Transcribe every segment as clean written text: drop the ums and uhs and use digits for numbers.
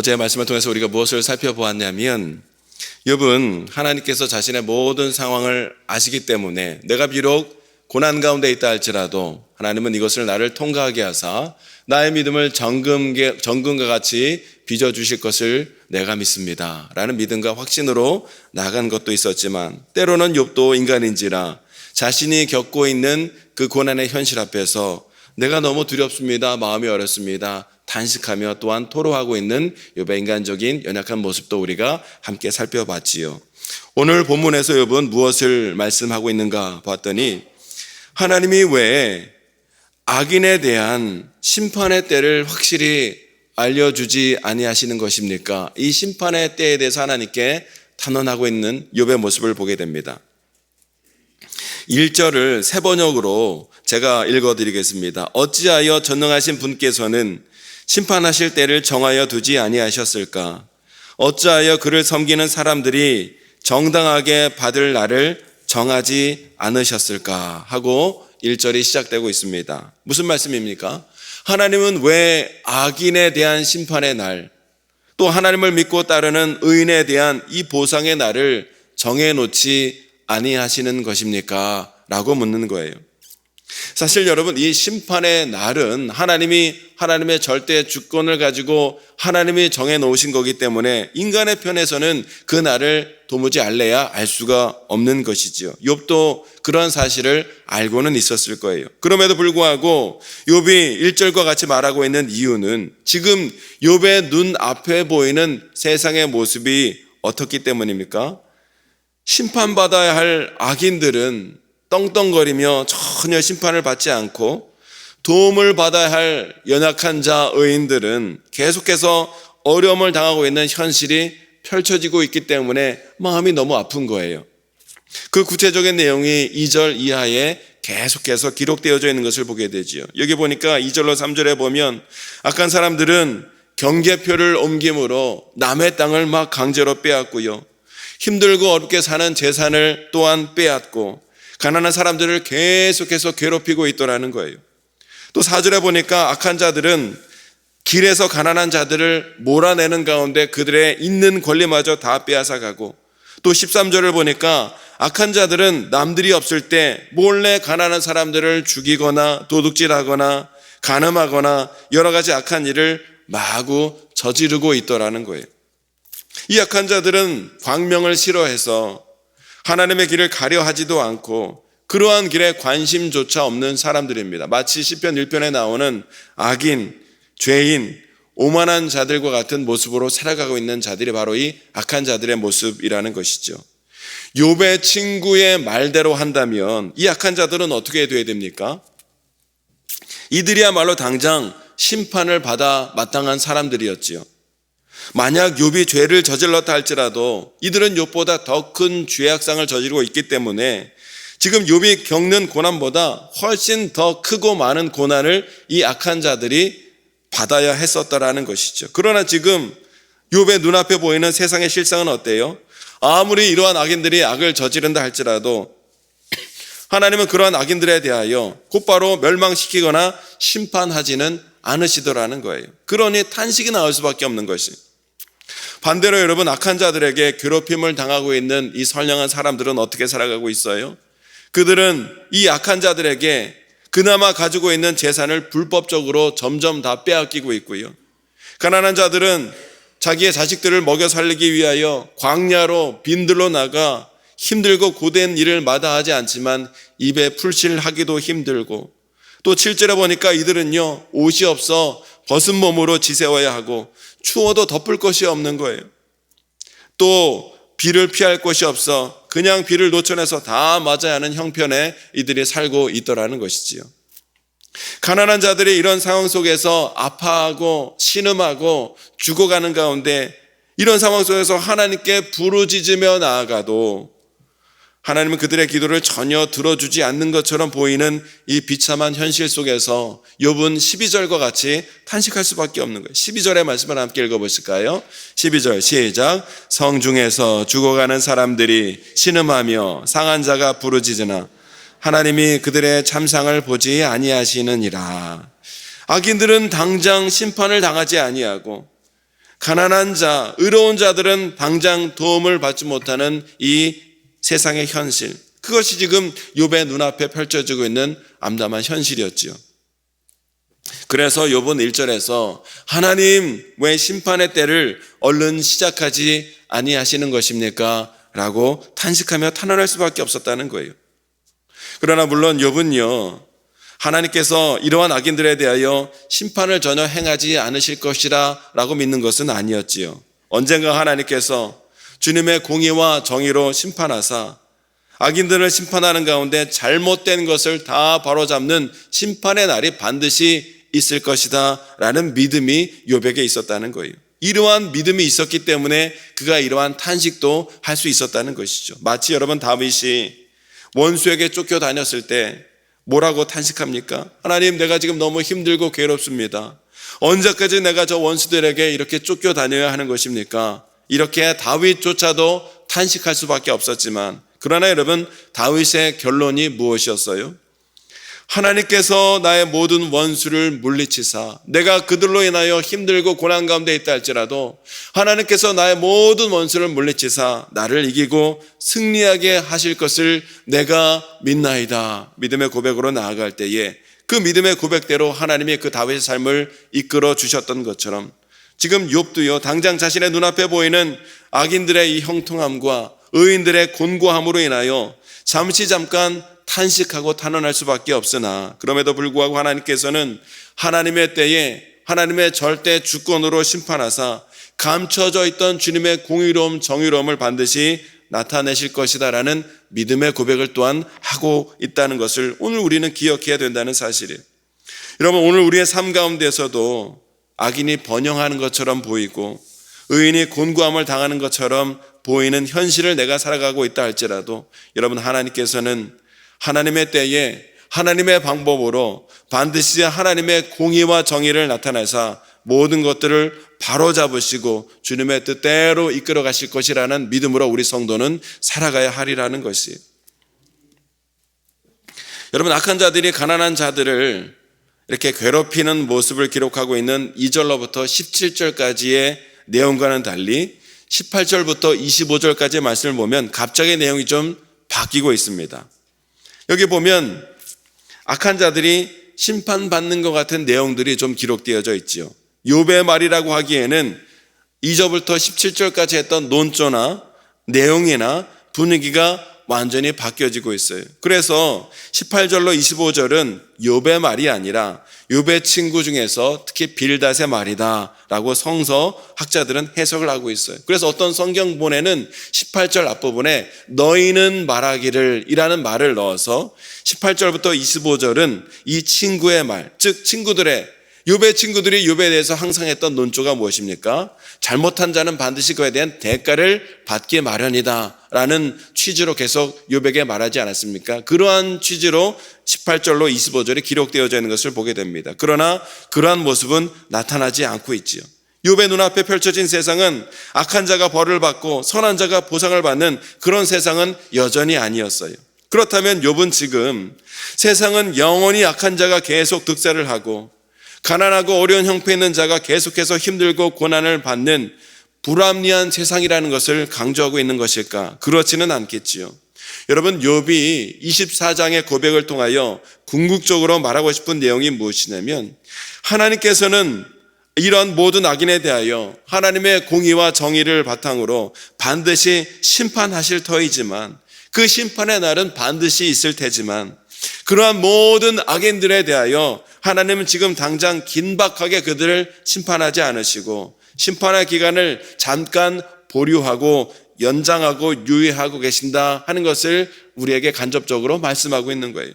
어제의 말씀을 통해서 우리가 무엇을 살펴보았냐면 욥은 하나님께서 자신의 모든 상황을 아시기 때문에 내가 비록 고난 가운데 있다 할지라도 하나님은 이것을 나를 통과하게 하사 나의 믿음을 정금과 같이 빚어주실 것을 내가 믿습니다 라는 믿음과 확신으로 나간 것도 있었지만, 때로는 욥도 인간인지라 자신이 겪고 있는 그 고난의 현실 앞에서 내가 너무 두렵습니다, 마음이 어렵습니다, 단식하며 또한 토로하고 있는 욥의 인간적인 연약한 모습도 우리가 함께 살펴봤지요. 오늘 본문에서 욥은 무엇을 말씀하고 있는가 봤더니 하나님이 왜 악인에 대한 심판의 때를 확실히 알려주지 아니하시는 것입니까? 이 심판의 때에 대해서 하나님께 탄원하고 있는 욥의 모습을 보게 됩니다. 1절을 새 번역으로 제가 읽어드리겠습니다. 어찌하여 전능하신 분께서는 심판하실 때를 정하여 두지 아니하셨을까? 어찌하여 그를 섬기는 사람들이 정당하게 받을 날을 정하지 않으셨을까? 하고 1절이 시작되고 있습니다. 무슨 말씀입니까? 하나님은 왜 악인에 대한 심판의 날, 또 하나님을 믿고 따르는 의인에 대한 이 보상의 날을 정해놓지 아니하시는 것입니까? 라고 묻는 거예요. 사실 여러분, 이 심판의 날은 하나님이 하나님의 절대 주권을 가지고 하나님이 정해놓으신 거기 때문에 인간의 편에서는 그 날을 도무지 알래야 알 수가 없는 것이지요. 욥도 그런 사실을 알고는 있었을 거예요. 그럼에도 불구하고 욥이 1절과 같이 말하고 있는 이유는 지금 욥의 눈앞에 보이는 세상의 모습이 어떻기 때문입니까? 심판받아야 할 악인들은 떵떵거리며 전혀 심판을 받지 않고, 도움을 받아야 할 연약한 자 의인들은 계속해서 어려움을 당하고 있는 현실이 펼쳐지고 있기 때문에 마음이 너무 아픈 거예요. 그 구체적인 내용이 2절 이하에 계속해서 기록되어져 있는 것을 보게 되지요. 여기 보니까 2절로 3절에 보면 악한 사람들은 경계표를 옮김으로 남의 땅을 막 강제로 빼앗고요, 힘들고 어렵게 사는 재산을 또한 빼앗고 가난한 사람들을 계속해서 괴롭히고 있더라는 거예요. 또 4절에 보니까 악한 자들은 길에서 가난한 자들을 몰아내는 가운데 그들의 있는 권리마저 다 빼앗아가고, 또 13절을 보니까 악한 자들은 남들이 없을 때 몰래 가난한 사람들을 죽이거나 도둑질하거나 간음하거나 여러 가지 악한 일을 마구 저지르고 있더라는 거예요. 이 악한 자들은 광명을 싫어해서 하나님의 길을 가려 하지도 않고 그러한 길에 관심조차 없는 사람들입니다. 마치 시편 1편에 나오는 악인, 죄인, 오만한 자들과 같은 모습으로 살아가고 있는 자들이 바로 이 악한 자들의 모습이라는 것이죠. 욥의 친구의 말대로 한다면 이 악한 자들은 어떻게 돼야 됩니까? 이들이야말로 당장 심판을 받아 마땅한 사람들이었지요. 만약 욥이 죄를 저질렀다 할지라도 이들은 욥보다 더 큰 죄악상을 저지르고 있기 때문에 지금 욥이 겪는 고난보다 훨씬 더 크고 많은 고난을 이 악한 자들이 받아야 했었다라는 것이죠. 그러나 지금 욥의 눈앞에 보이는 세상의 실상은 어때요? 아무리 이러한 악인들이 악을 저지른다 할지라도 하나님은 그러한 악인들에 대하여 곧바로 멸망시키거나 심판하지는 않으시더라는 거예요. 그러니 탄식이 나올 수밖에 없는 것이, 반대로 여러분, 악한 자들에게 괴롭힘을 당하고 있는 이 선량한 사람들은 어떻게 살아가고 있어요? 그들은 이 악한 자들에게 그나마 가지고 있는 재산을 불법적으로 점점 다 빼앗기고 있고요, 가난한 자들은 자기의 자식들을 먹여 살리기 위하여 광야로 빈들로 나가 힘들고 고된 일을 마다하지 않지만 입에 풀칠하기도 힘들고, 또 7절에 보니까 이들은요, 옷이 없어 벗은 몸으로 지새워야 하고 추워도 덮을 것이 없는 거예요. 또 비를 피할 곳이 없어 그냥 비를 노천해서 다 맞아야 하는 형편에 이들이 살고 있더라는 것이지요. 가난한 자들이 이런 상황 속에서 아파하고 신음하고 죽어가는 가운데, 이런 상황 속에서 하나님께 부르짖으며 나아가도 하나님은 그들의 기도를 전혀 들어주지 않는 것처럼 보이는 이 비참한 현실 속에서 욥은 12절과 같이 탄식할 수밖에 없는 거예요. 12절의 말씀을 함께 읽어보실까요? 12절 시작. 성중에서 죽어가는 사람들이 신음하며 상한 자가 부르짖으나 하나님이 그들의 참상을 보지 아니하시느니라. 악인들은 당장 심판을 당하지 아니하고 가난한 자, 의로운 자들은 당장 도움을 받지 못하는 이 세상의 현실, 그것이 지금 욥의 눈앞에 펼쳐지고 있는 암담한 현실이었지요. 그래서 욥은 1절에서 하나님 왜 심판의 때를 얼른 시작하지 아니하시는 것입니까? 라고 탄식하며 탄원할 수밖에 없었다는 거예요. 그러나 물론 욥은요, 하나님께서 이러한 악인들에 대하여 심판을 전혀 행하지 않으실 것이라 라고 믿는 것은 아니었지요. 언젠가 하나님께서 주님의 공의와 정의로 심판하사 악인들을 심판하는 가운데 잘못된 것을 다 바로잡는 심판의 날이 반드시 있을 것이다 라는 믿음이 욥에게 있었다는 거예요. 이러한 믿음이 있었기 때문에 그가 이러한 탄식도 할 수 있었다는 것이죠. 마치 여러분 다윗이 원수에게 쫓겨다녔을 때 뭐라고 탄식합니까? 하나님, 내가 지금 너무 힘들고 괴롭습니다. 언제까지 내가 저 원수들에게 이렇게 쫓겨다녀야 하는 것입니까? 이렇게 다윗조차도 탄식할 수밖에 없었지만, 그러나 여러분, 다윗의 결론이 무엇이었어요? 하나님께서 나의 모든 원수를 물리치사 내가 그들로 인하여 힘들고 고난 가운데 있다 할지라도 하나님께서 나의 모든 원수를 물리치사 나를 이기고 승리하게 하실 것을 내가 믿나이다. 믿음의 고백으로 나아갈 때에 그 믿음의 고백대로 하나님이 그 다윗의 삶을 이끌어 주셨던 것처럼 지금 욥도요, 당장 자신의 눈앞에 보이는 악인들의 이 형통함과 의인들의 곤고함으로 인하여 잠깐 탄식하고 탄원할 수밖에 없으나, 그럼에도 불구하고 하나님께서는 하나님의 때에 하나님의 절대 주권으로 심판하사 감춰져 있던 주님의 공의로움, 정의로움을 반드시 나타내실 것이다 라는 믿음의 고백을 또한 하고 있다는 것을 오늘 우리는 기억해야 된다는 사실이에요. 여러분, 오늘 우리의 삶 가운데서도 악인이 번영하는 것처럼 보이고 의인이 곤고함을 당하는 것처럼 보이는 현실을 내가 살아가고 있다 할지라도 여러분, 하나님께서는 하나님의 때에 하나님의 방법으로 반드시 하나님의 공의와 정의를 나타내사 모든 것들을 바로잡으시고 주님의 뜻대로 이끌어 가실 것이라는 믿음으로 우리 성도는 살아가야 하리라는 것이에요. 여러분, 악한 자들이 가난한 자들을 이렇게 괴롭히는 모습을 기록하고 있는 2절로부터 17절까지의 내용과는 달리 18절부터 25절까지의 말씀을 보면 갑자기 내용이 좀 바뀌고 있습니다. 여기 보면 악한 자들이 심판받는 것 같은 내용들이 좀 기록되어져 있죠. 욥의 말이라고 하기에는 2절부터 17절까지 했던 논조나 내용이나 분위기가 완전히 바뀌어지고 있어요. 그래서 18절로 25절은 욥의 말이 아니라 욥의 친구 중에서 특히 빌닷의 말이다 라고 성서학자들은 해석을 하고 있어요. 그래서 어떤 성경본에는 18절 앞부분에 너희는 말하기를 이라는 말을 넣어서 18절부터 25절은 이 친구의 말, 즉 욥의 친구들이 욥에 대해서 항상 했던 논조가 무엇입니까? 잘못한 자는 반드시 그에 대한 대가를 받기 마련이다 라는 취지로 계속 욥에게 말하지 않았습니까? 그러한 취지로 18절로 25절이 기록되어져 있는 것을 보게 됩니다. 그러나 그러한 모습은 나타나지 않고 있지요. 욥의 눈앞에 펼쳐진 세상은 악한 자가 벌을 받고 선한 자가 보상을 받는 그런 세상은 여전히 아니었어요. 그렇다면 욥은 지금 세상은 영원히 악한 자가 계속 득세를 하고 가난하고 어려운 형편에 있는 자가 계속해서 힘들고 고난을 받는 불합리한 세상이라는 것을 강조하고 있는 것일까? 그렇지는 않겠지요. 여러분, 욥이 24장의 고백을 통하여 궁극적으로 말하고 싶은 내용이 무엇이냐면 하나님께서는 이런 모든 악인에 대하여 하나님의 공의와 정의를 바탕으로 반드시 심판하실 터이지만 그 심판의 날은 반드시 있을 테지만 그러한 모든 악인들에 대하여 하나님은 지금 당장 긴박하게 그들을 심판하지 않으시고 심판의 기간을 잠깐 보류하고 연장하고 유예하고 계신다 하는 것을 우리에게 간접적으로 말씀하고 있는 거예요.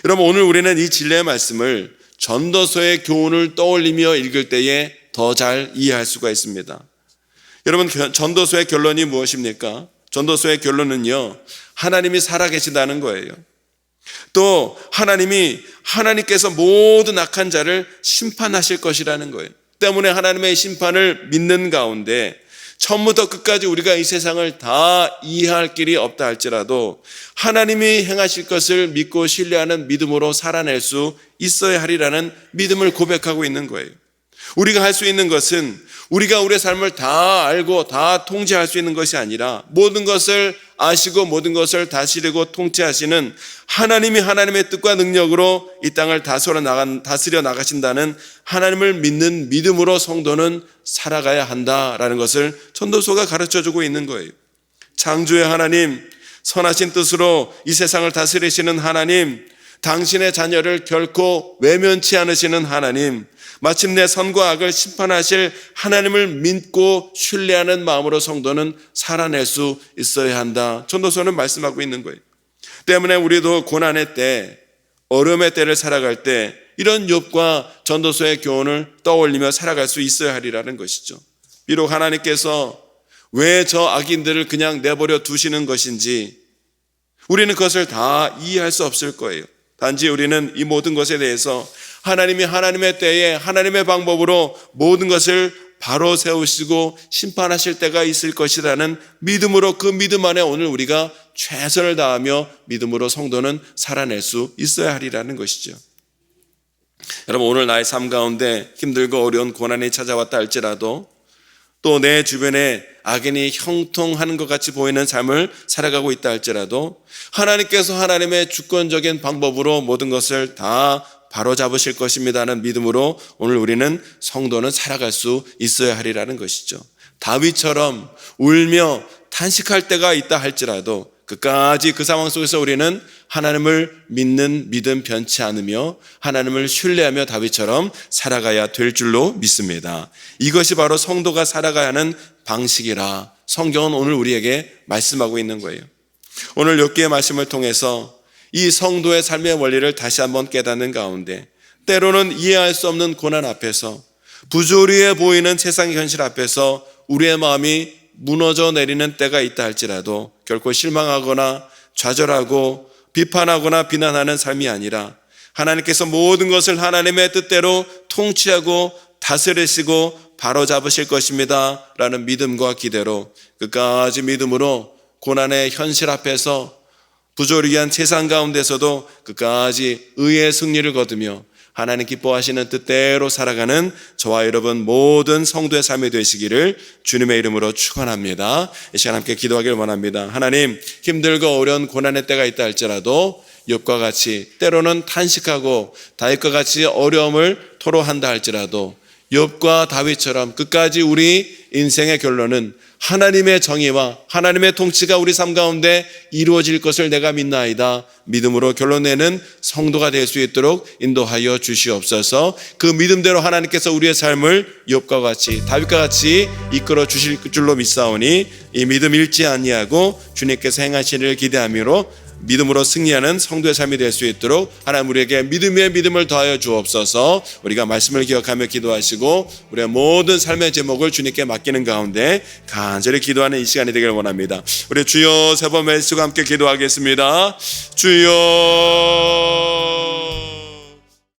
여러분, 오늘 우리는 이 진리의 말씀을 전도서의 교훈을 떠올리며 읽을 때에 더 잘 이해할 수가 있습니다. 여러분, 전도서의 결론이 무엇입니까? 전도서의 결론은요, 하나님이 살아계시다는 거예요. 또 하나님께서 모든 악한 자를 심판하실 것이라는 거예요. 때문에 하나님의 심판을 믿는 가운데 처음부터 끝까지 우리가 이 세상을 다 이해할 길이 없다 할지라도 하나님이 행하실 것을 믿고 신뢰하는 믿음으로 살아낼 수 있어야 하리라는 믿음을 고백하고 있는 거예요. 우리가 할 수 있는 것은 우리가 우리의 삶을 다 알고 다 통제할 수 있는 것이 아니라 모든 것을 아시고 모든 것을 다스리고 통치하시는 하나님이 하나님의 뜻과 능력으로 이 땅을 다스려 나가신다는 하나님을 믿는 믿음으로 성도는 살아가야 한다라는 것을 전도서가 가르쳐주고 있는 거예요. 창조의 하나님, 선하신 뜻으로 이 세상을 다스리시는 하나님, 당신의 자녀를 결코 외면치 않으시는 하나님, 마침내 선과 악을 심판하실 하나님을 믿고 신뢰하는 마음으로 성도는 살아낼 수 있어야 한다. 전도서는 말씀하고 있는 거예요. 때문에 우리도 고난의 때, 어려움의 때를 살아갈 때 이런 욥과 전도서의 교훈을 떠올리며 살아갈 수 있어야 하리라는 것이죠. 비록 하나님께서 왜 저 악인들을 그냥 내버려 두시는 것인지 우리는 그것을 다 이해할 수 없을 거예요. 단지 우리는 이 모든 것에 대해서 하나님이 하나님의 때에 하나님의 방법으로 모든 것을 바로 세우시고 심판하실 때가 있을 것이라는 믿음으로, 그 믿음 안에 오늘 우리가 최선을 다하며 믿음으로 성도는 살아낼 수 있어야 하리라는 것이죠. 여러분, 오늘 나의 삶 가운데 힘들고 어려운 고난이 찾아왔다 할지라도 또 내 주변에 악인이 형통하는 것 같이 보이는 삶을 살아가고 있다 할지라도 하나님께서 하나님의 주권적인 방법으로 모든 것을 다 바로잡으실 것입니다는 믿음으로 오늘 우리는 성도는 살아갈 수 있어야 하리라는 것이죠. 다윗처럼 울며 탄식할 때가 있다 할지라도 끝까지 그 상황 속에서 우리는 하나님을 믿는 믿음 변치 않으며 하나님을 신뢰하며 다윗처럼 살아가야 될 줄로 믿습니다. 이것이 바로 성도가 살아가야 하는 방식이라 성경은 오늘 우리에게 말씀하고 있는 거예요. 오늘 욥기의 말씀을 통해서 이 성도의 삶의 원리를 다시 한번 깨닫는 가운데 때로는 이해할 수 없는 고난 앞에서 부조리해 보이는 세상의 현실 앞에서 우리의 마음이 무너져 내리는 때가 있다 할지라도 결코 실망하거나 좌절하고 비판하거나 비난하는 삶이 아니라 하나님께서 모든 것을 하나님의 뜻대로 통치하고 다스리시고 바로잡으실 것입니다 라는 믿음과 기대로 끝까지 믿음으로 고난의 현실 앞에서 부조리한 세상 가운데서도 끝까지 의의 승리를 거두며 하나님 기뻐하시는 뜻대로 살아가는 저와 여러분 모든 성도의 삶이 되시기를 주님의 이름으로 축원합니다. 이 시간 함께 기도하길 원합니다. 하나님, 힘들고 어려운 고난의 때가 있다 할지라도 욥과 같이 때로는 탄식하고 다윗과 같이 어려움을 토로한다 할지라도 욥과 다윗처럼 끝까지 우리 인생의 결론은 하나님의 정의와 하나님의 통치가 우리 삶 가운데 이루어질 것을 내가 믿나이다. 믿음으로 결론내는 성도가 될 수 있도록 인도하여 주시옵소서. 그 믿음대로 하나님께서 우리의 삶을 욥과 같이 다윗과 같이 이끌어 주실 줄로 믿사오니 이 믿음 잃지 아니하고 주님께서 행하시리를 기대하므로 믿음으로 승리하는 성도의 삶이 될 수 있도록 하나님 우리에게 믿음의 믿음을 더하여 주옵소서. 우리가 말씀을 기억하며 기도하시고 우리의 모든 삶의 제목을 주님께 맡기는 가운데 간절히 기도하는 이 시간이 되기를 원합니다. 우리 주여 세 번 외치고 함께 기도하겠습니다. 주여